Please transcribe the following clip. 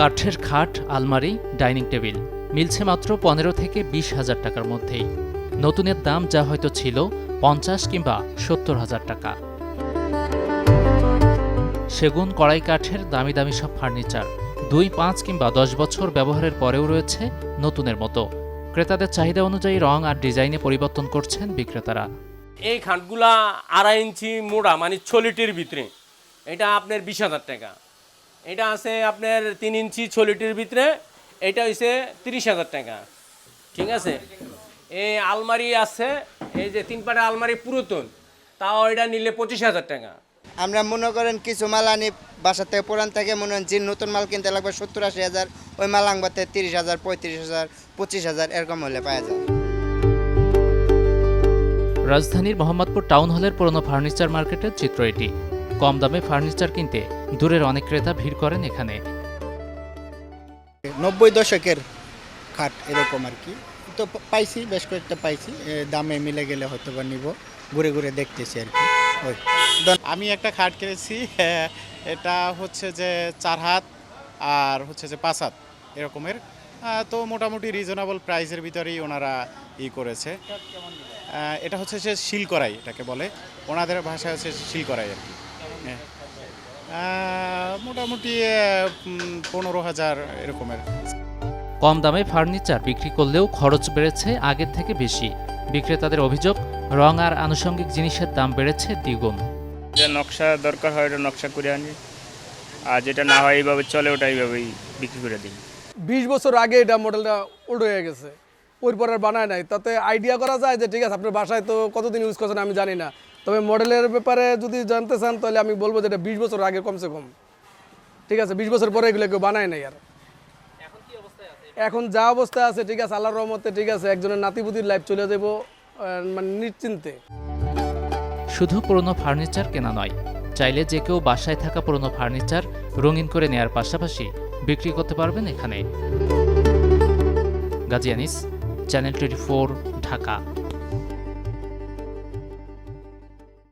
কাঠের খাট, আলমারি, ডাইনিং টেবিল মিলছে মাত্র 15 থেকে 20,000 টাকার মধ্যেই। নতুনের দাম যা হয়তো ছিল 50 কিংবা 70,000 টাকা। সেগুন, কড়াই কাঠের দামি দামি সব ফার্নিচার 2, 5 কিংবা 10 বছর ব্যবহারের পরেও রয়েছে নতুনের মতো। ক্রেতাদের চাহিদা অনুযায়ী রং আর ডিজাইনে পরিবর্তন করছেন বিক্রেতারা। এই খাটগুলা 2.5 ইঞ্চি মোড়া, মানে 6 লিটির ভিতরে, এটা আপনার 20,000 টাকা। এটা আছে আপনার 3 ইঞ্চি 6 লিটির ভিতরে, এটা হইছে 30,000 টাকা। ঠিক আছে। এই আলমারি আছে, এই যে 3 পাটের আলমারি পুরাতন, তাও এটা নিলে 25,000 টাকা। আমরা মনে করেন কিছু মাল আনি বাসা থেকে পুরান থেকে, মনে করেন যে নতুন মাল কিনতে লাগবে 70-80 হাজার, ওই মাল আনবাতে 30,000, 35,000, 25,000 এরকম হলে পাওয়া যায়। রাজধানীর মোহাম্মদপুর টাউন হলের পুরনো ফার্নিচার মার্কেটের চিত্র এটি। কম দামে ফার্নিচার কিনতে দূরের অনেক ক্রেতা ভিড় করেন এখানে। 90 দশকের খাট এরকম আর কি, তো পাইছি, বেশ কয়েকটা পাইছি, দামে মিলে গেলে হয়তো বা নিব, ঘুরে ঘুরে দেখতেছি আর কি। ওই আমি একটা খাট কিনেছি, এটা হচ্ছে যে 4 হাত আর হচ্ছে যে 5 হাত এরকমের, তো মোটামুটি রিজনেবল প্রাইসের ভিতরেই ওনারা করেছে। এটা হচ্ছে যে শিল করাই, এটাকে বলে ওনাদের ভাষায় হচ্ছে শিল করাই আর কি। মোটামুটি 15,000 এরকমের। কম দামে ফার্নিচার বিক্রি করলেও খরচ বেড়েছে আগের থেকে বেশি। বিক্রেতাদের অভিযোগ, রং আর আনুষঙ্গিক জিনিসের দাম বেড়েছে দ্বিগুণ। যে নকশা দরকার হয় ওটা নকশা করে আনি, আর যেটা না হয় এইভাবে চলে ওটা এইভাবেই বিক্রি করে দিই। 20 বছর আগে এটা মডেলটা ওল্ড হয়ে গেছে, ওর পর আর বানায় নাই। তাতে আইডিয়া করা যায় যে ঠিক আছে, আপনার বাসায় তো কতদিন ইউজ করছেন আমি জানি না, তবে মডেলের ব্যাপারে যদি জানতে চান তাহলে আমি বলবো যে এটা 20 বছর আগে কমসে কম। ঠিক আছে, 20 বছর পরে এগুলো কেউ বানায় নাই। আর এখন যা অবস্থা আছে, ঠিক আছে, আল্লাহর রহমতে ঠিক আছে, একজনের নাতিপুতির লাইফ চলে যাবো মানে নিশ্চিন্তে। শুধু পুরনো ফার্নিচার কেনা নয়, চাইলে যে কেউ বাসায় থাকা পুরনো ফার্নিচার রঙিন করে নেয়ার পাশাপাশি বিক্রি করতে পারবেন এখানে। গাজী আনিস, চ্যানেল 24, ঢাকা।